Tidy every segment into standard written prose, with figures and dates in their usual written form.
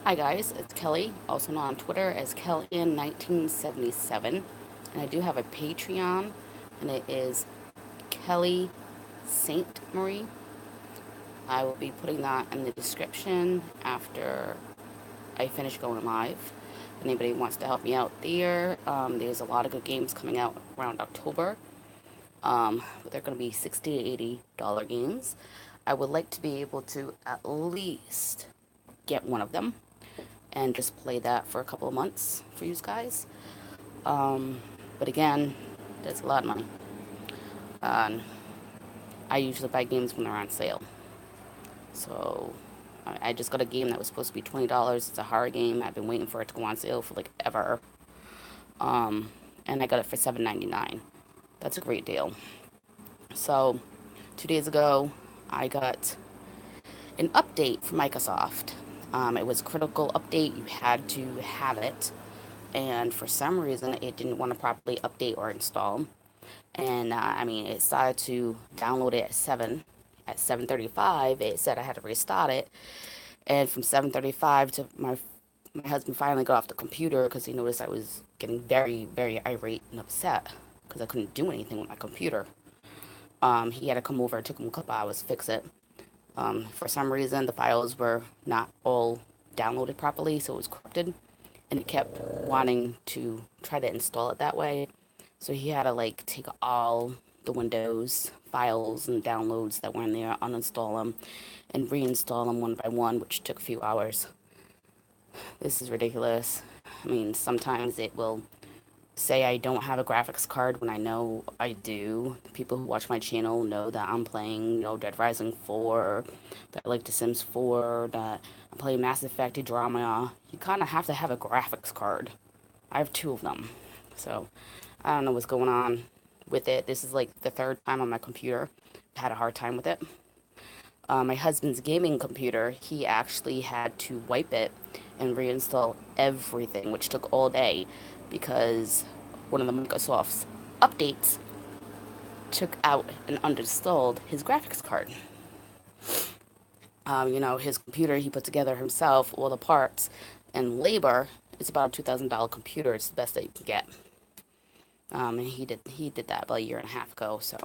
Hi guys, it's Kelly, also known on Twitter as Kellyann1977, and I do have a Patreon, and it is Kelly Saint Marie. I will be putting that in the description after I finish going live. If anybody wants to help me out there, there's a lot of good games coming out around October. They're going to be $60 to $80 games. I would like to be able to at least get one of them and just play that for a couple of months for you guys. But again, that's a lot of money. Um, I usually buy games when they're on sale. So I just got a game that was supposed to be $20. It's a horror game. I've been waiting for it to go on sale for like ever. And I got it for $7.99. That's a great deal. So 2 days ago, I got an update from Microsoft. It was a critical update. You had to have it. And for some reason, it didn't want to properly update or install. And it started to download it at 7:35. It said I had to restart it, and from 7:35 to my husband finally got off the computer because he noticed I was getting very, very irate and upset because I couldn't do anything with my computer. He had to come over. It took him a couple hours to fix it. For some reason, the files were not all downloaded properly, so it was corrupted, and it kept wanting to try to install it that way. So he had to like take all the Windows files and downloads that were in there, uninstall them, and reinstall them one by one, which took a few hours. This is ridiculous. Sometimes it will say I don't have a graphics card when I know I do. The people who watch my channel know that I'm playing, Dead Rising 4, that I like The Sims 4, that I'm playing Mass Effect Andromeda. You kind of have to have a graphics card. I have two of them. So, I don't know what's going on with it. This is like the third time on my computer. I had a hard time with it. My husband's gaming computer, he actually had to wipe it and reinstall everything, which took all day because one of the Microsoft's updates took out and uninstalled his graphics card. His computer he put together himself, all the parts and labor. It's about a $2,000 computer. It's the best that you can get. And he did that about a year and a half ago. So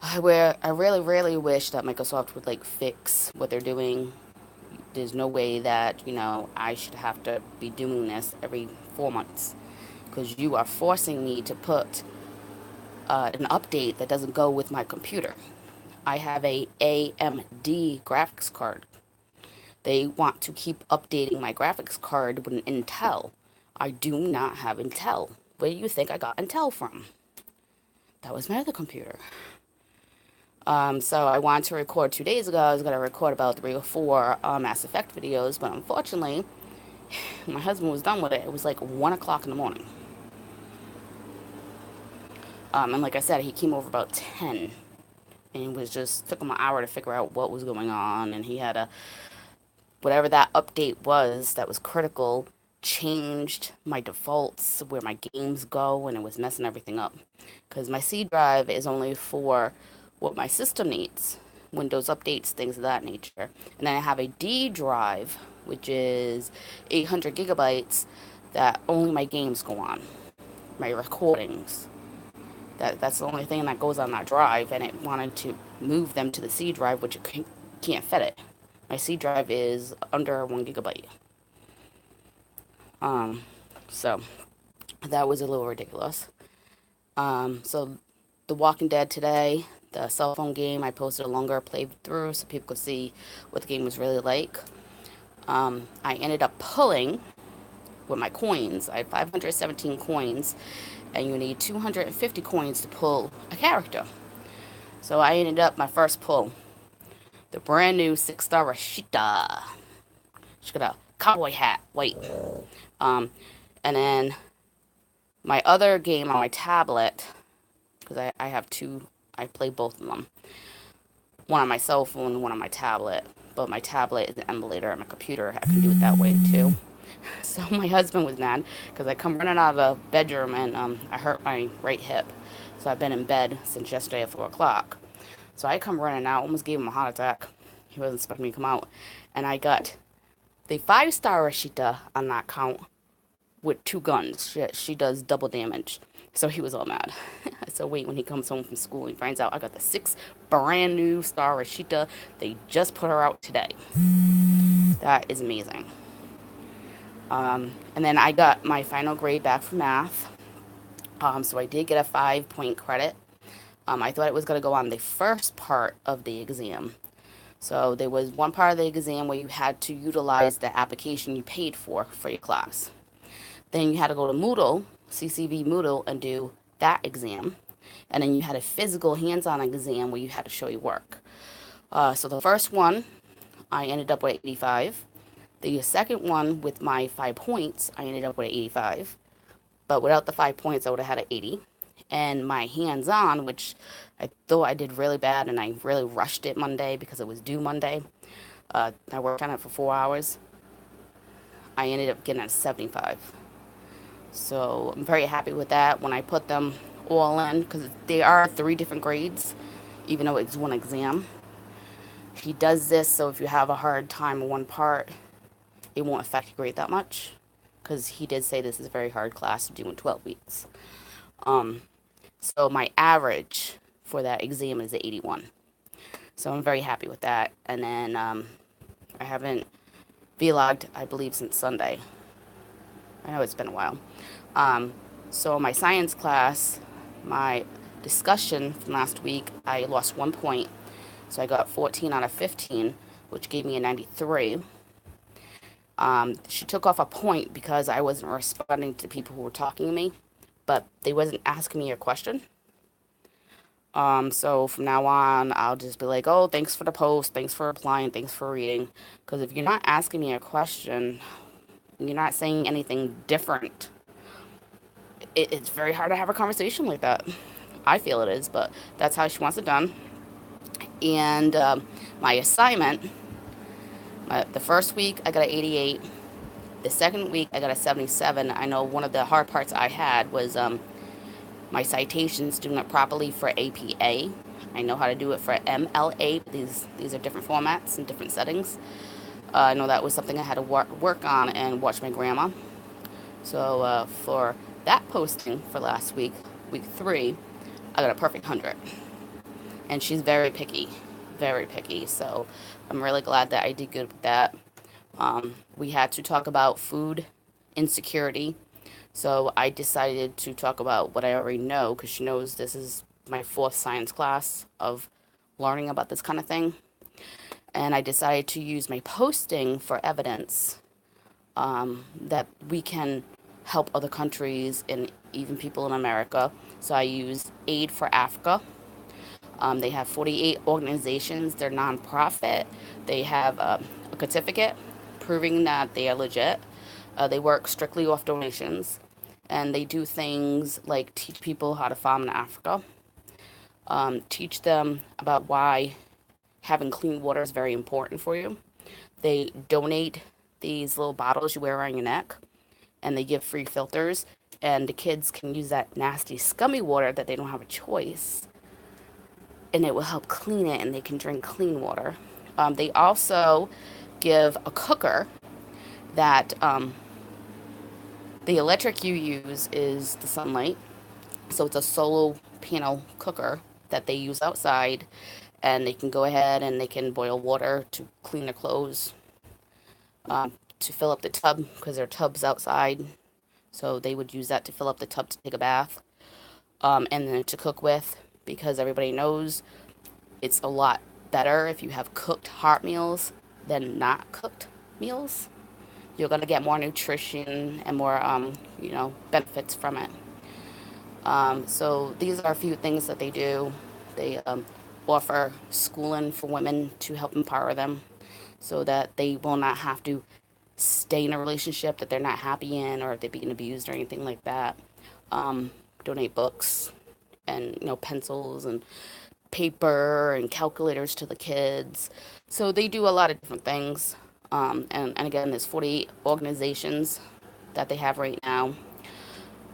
I really really wish that Microsoft would like fix what they're doing. There's no way that I should have to be doing this every 4 months because you are forcing me to put an update that doesn't go with my computer. I have a AMD graphics card. They want to keep updating my graphics card with an Intel. I do not have Intel. Where do you think I got Intel from? That was my other computer. So I wanted to record 2 days ago. I was going to record about 3 or 4 Mass Effect videos, but unfortunately, my husband was done with it. It was like 1 o'clock in the morning. And like I said, he came over about 10. And it was just took him an hour to figure out what was going on. And he had whatever that update was that was critical, changed my defaults, where my games go, and it was messing everything up. Because my C drive is only for what my system needs, Windows updates, things of that nature. And then I have a D drive, which is 800 gigabytes, that only my games go on, my recordings. That's the only thing that goes on that drive, and it wanted to move them to the C drive, which it can't fit it. My C drive is under 1 gigabyte. So that was a little ridiculous. So The Walking Dead today, the cell phone game, I posted a longer playthrough so people could see what the game was really like. I ended up pulling with my coins. I have 517 coins, and you need 250 coins to pull a character. So I ended up my first pull, the brand new 6-star Rashida. She got a cowboy hat, white. And then my other game on my tablet, because I have two, I play both of them. One on my cell phone, one on my tablet. But my tablet is an emulator on my computer. I can do it that way too. So my husband was mad because I come running out of the bedroom and I hurt my right hip. So I've been in bed since yesterday at 4 o'clock. So I come running out, almost gave him a heart attack. He wasn't expecting me to come out. And I got the 5-star Rashida on that count with 2 guns. She does double damage. So he was all mad. So wait, when he comes home from school, he finds out I got the 6 brand new star Rashida. They just put her out today. That is amazing. And then I got my final grade back for math. So I did get a 5-point credit. I thought it was going to go on the first part of the exam. So there was one part of the exam where you had to utilize the application you paid for your class. Then you had to go to Moodle, CCV Moodle, and do that exam. And then you had a physical hands-on exam where you had to show your work. So the first one, I ended up with 85. The second one, with my 5 points, I ended up with 85. But without the 5 points, I would have had an 80. And my hands-on, which I thought I did really bad, and I really rushed it Monday because it was due Monday. I worked on it for 4 hours. I ended up getting a 75. So I'm very happy with that. When I put them all in, because they are 3 different grades, even though it's one exam. He does this so if you have a hard time in one part, it won't affect your grade that much. Because he did say this is a very hard class to do in 12 weeks. So my average for that exam is 81. So I'm very happy with that. And then I haven't vlogged, I believe, since Sunday. I know it's been a while. So my science class, my discussion from last week, I lost 1 point. So I got 14 out of 15, which gave me a 93. She took off a point because I wasn't responding to people who were talking to me, but they wasn't asking me a question. So from now on, I'll just be like, oh, thanks for the post, thanks for replying, thanks for reading. Because if you're not asking me a question, you're not saying anything different, it's very hard to have a conversation like that. I feel it is, but that's how she wants it done. And my assignment, the first week I got an 88. The second week I got a 77. I know one of the hard parts I had was my citations doing it properly for APA. I know how to do it for MLA. These are different formats and different settings. I know that was something I had to work on and watch my grandma. So for that posting for last week, week 3, I got a perfect 100. And she's very picky, very picky. So I'm really glad that I did good with that. We had to talk about food insecurity. So I decided to talk about what I already know, because she knows this is my 4th science class of learning about this kind of thing. And I decided to use my posting for evidence that we can help other countries and even people in America. So I used Aid for Africa. They have 48 organizations. They're nonprofit. They have a certificate proving that they are legit. They work strictly off donations. And they do things like teach people how to farm in Africa. Teach them about why having clean water is very important for you. They donate these little bottles you wear around your neck. And they give free filters. And the kids can use that nasty, scummy water that they don't have a choice. And it will help clean it, and they can drink clean water. They also give a cooker that the electric you use is the sunlight. So it's a solar panel cooker that they use outside, and they can go ahead and they can boil water to clean their clothes, to fill up the tub, because their tub's outside. So they would use that to fill up the tub to take a bath, and then to cook with, because everybody knows it's a lot better if you have cooked hot meals than not cooked meals. You're going to get more nutrition and more, benefits from it. So these are a few things that they do. They offer schooling for women to help empower them so that they will not have to stay in a relationship that they're not happy in, or if they're being abused or anything like that. Donate books and, pencils and paper and calculators to the kids. So they do a lot of different things. And again, there's 48 organizations that they have right now.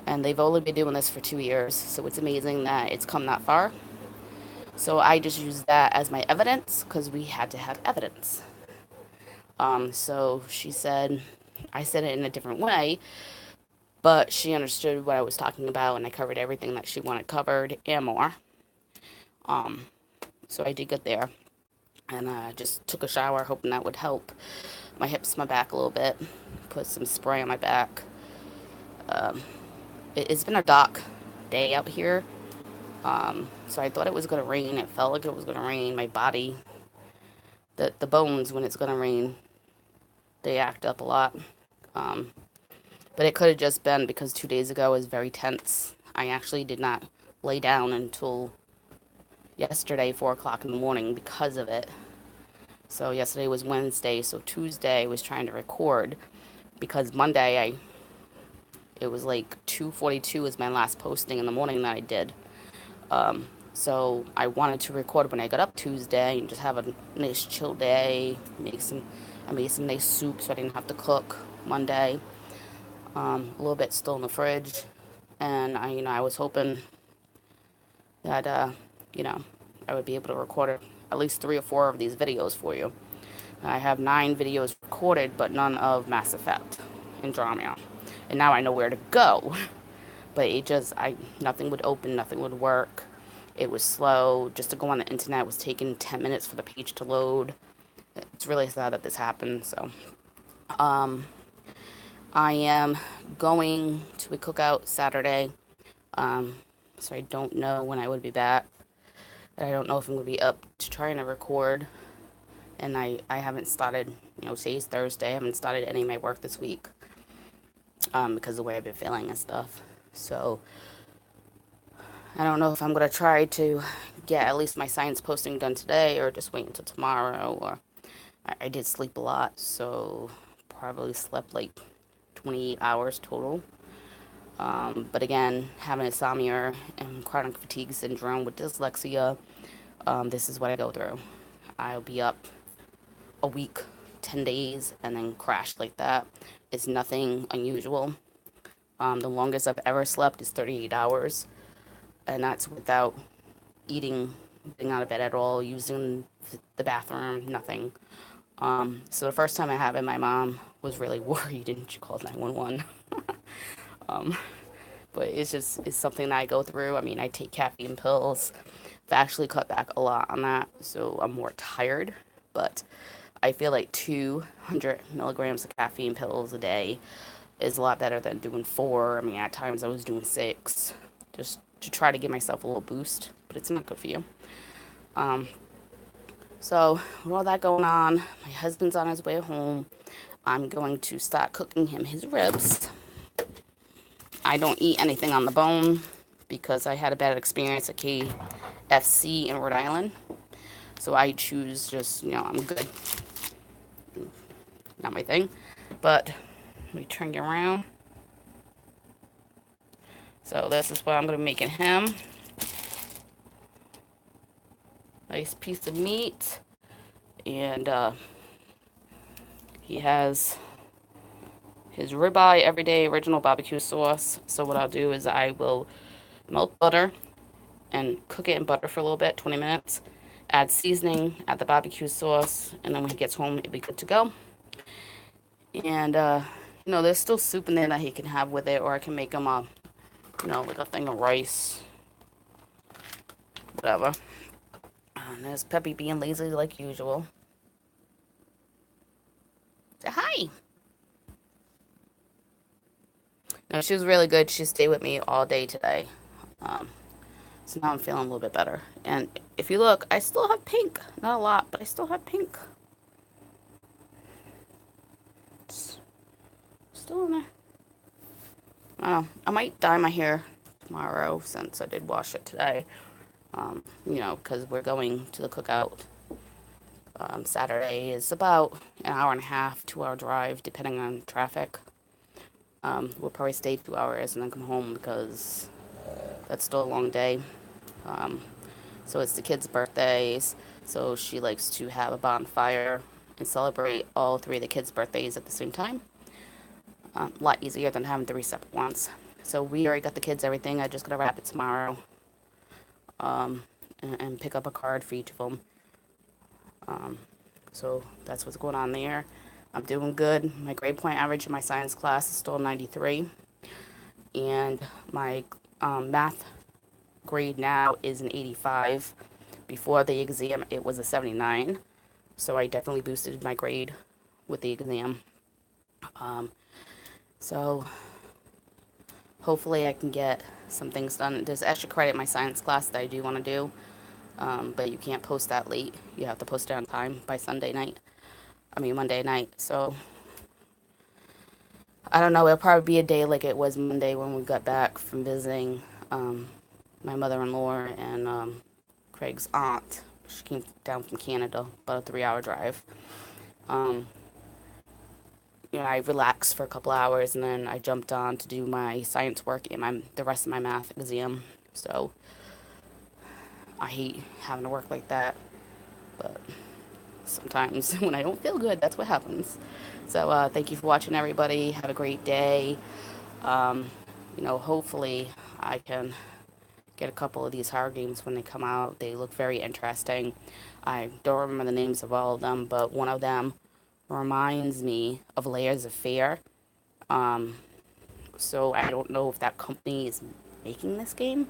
And they've only been doing this for 2 years. So it's amazing that it's come that far. So I just use that as my evidence, because we had to have evidence. So she said, I said it in a different way, but she understood what I was talking about, and I covered everything that she wanted covered and more. Um, so I did get there, and I just took a shower, hoping that would help my hips, my back a little bit. Put some spray on my back. Um, it's been a dark day out here, so I thought it was gonna rain. It felt like it was gonna rain. My body, the bones, when it's gonna rain, they act up a lot. Um, but it could have just been because 2 days ago was very tense. I actually did not lay down until yesterday, 4 o'clock in the morning, because of it. So yesterday was Wednesday, so Tuesday I was trying to record because Monday it was like 2:42 was my last posting in the morning that I did. So I wanted to record when I got up Tuesday and just have a nice chill day. I made some nice soup so I didn't have to cook Monday. A little bit still in the fridge, and I was hoping that I would be able to record at least 3 or 4 of these videos for you. I have 9 videos recorded, but none of Mass Effect Andromeda. And now I know where to go. But nothing would open, nothing would work. It was slow. Just to go on the internet was taking 10 minutes for the page to load. It's really sad that this happened. So, I am going to a cookout Saturday. So I don't know when I would be back. I don't know if I'm going to be up to trying to record. And I haven't started, today's Thursday. I haven't started any of my work this week because of the way I've been feeling and stuff. So I don't know if I'm going to try to get at least my science posting done today or just wait until tomorrow. Or I did sleep a lot, so probably slept like 28 hours total. But again, having insomnia and chronic fatigue syndrome with dyslexia, this is what I go through. I'll be up a week, 10 days, and then crash like that. It's nothing unusual. The longest I've ever slept is 38 hours, and that's without eating, getting out of bed at all, using the bathroom, nothing. So the first time I had it, my mom was really worried, and she called 911. But it's something that I go through. I mean, I take caffeine pills. I've actually cut back a lot on that, so I'm more tired. But I feel like 200 milligrams of caffeine pills a day is a lot better than doing 4. I mean, at times I was doing 6, just to try to give myself a little boost, but it's not good for you. So with all that going on, my husband's on his way home. I'm going to start cooking him his ribs. I don't eat anything on the bone because I had a bad experience at KFC in Rhode Island. So I choose just, I'm good. Not my thing. But let me turn you around. So this is what I'm going to be making him. Nice piece of meat. And he has his ribeye everyday original barbecue sauce. So what I'll do is I will melt butter and cook it in butter for a little bit, 20 minutes. Add seasoning, add the barbecue sauce, and then when he gets home, it'll be good to go. And, there's still soup in there that he can have with it, or I can make him like a thing of rice, whatever. And there's Peppy being lazy like usual. Say hi. No, she was really good. She stayed with me all day today. So now I'm feeling a little bit better. And if you look, I still have pink. Not a lot, but I still have pink. It's still in there. I don't know. I might dye my hair tomorrow since I did wash it today. Because we're going to the cookout. Saturday is about an hour and a half, 2-hour drive, depending on traffic. We'll probably stay 2 hours and then come home because that's still a long day. So it's the kids' birthdays, so she likes to have a bonfire and celebrate all 3 of the kids' birthdays at the same time. A lot easier than having 3 separate ones. So we already got the kids everything. I just gotta wrap it tomorrow, and pick up a card for each of them. So that's what's going on there. I'm doing good. My grade point average in my science class is still 93, and my math grade now is an 85. Before the exam, it was a 79, so I definitely boosted my grade with the exam. Um, so hopefully I can get some things done. There's extra credit in my science class that I do want to do, but you can't post that late. You have to post it on time by Sunday night. I mean Monday night. So I don't know. It'll probably be a day like it was Monday when we got back from visiting um, my mother-in-law and Craig's aunt. She came down from Canada, about a 3-hour drive. Um, I relaxed for a couple hours and then I jumped on to do my science work and the rest of my math exam. So I hate having to work like that, but sometimes when I don't feel good, that's what happens. So thank you for watching, everybody. Have a great day. Um, hopefully I can get a couple of these horror games when they come out. They look very interesting. I don't remember the names of all of them, but one of them reminds me of Layers of Fear. Um, so I don't know if that company is making this game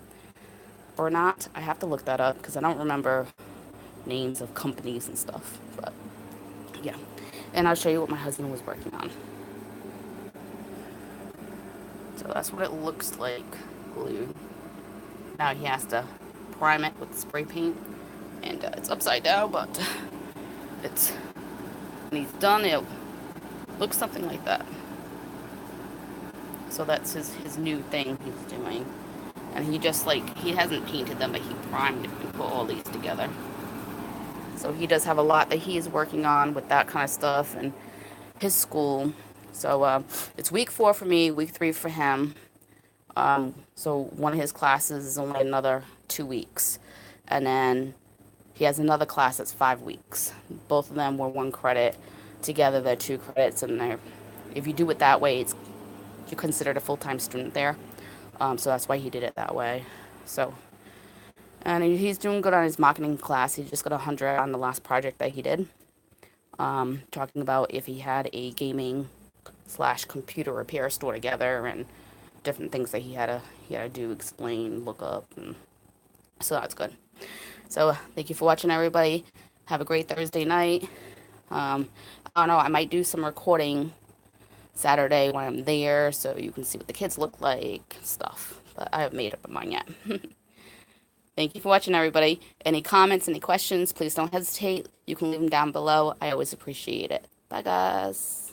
or not. I have to look that up because I don't remember names of companies and stuff. But yeah, and I'll show you what my husband was working on. So that's what it looks like glued. Now he has to prime it with spray paint, and it's upside down, but it's when he's done, it looks something like that. So that's his new thing he's doing, and he hasn't painted them, but he primed it and put all these together. So he does have a lot that he is working on with that kind of stuff and his school. So it's week 4 for me, week 3 for him. So one of his classes is only another 2 weeks. And then he has another class that's 5 weeks. Both of them were 1 credit. Together they're 2 credits. And if you do it that way, you're considered a full-time student there. So that's why he did it that way. And he's doing good on his marketing class. He just got 100 on the last project that he did. Talking about if he had a gaming / computer repair store together and different things that he had to do, explain, look up, and so that's good. So thank you for watching, everybody. Have a great Thursday night. I don't know, I might do some recording Saturday when I'm there so you can see what the kids look like, stuff, but I haven't made up my mind yet. Thank you for watching, everybody. Any comments, any questions, please don't hesitate. You can leave them down below. I always appreciate it. Bye, guys.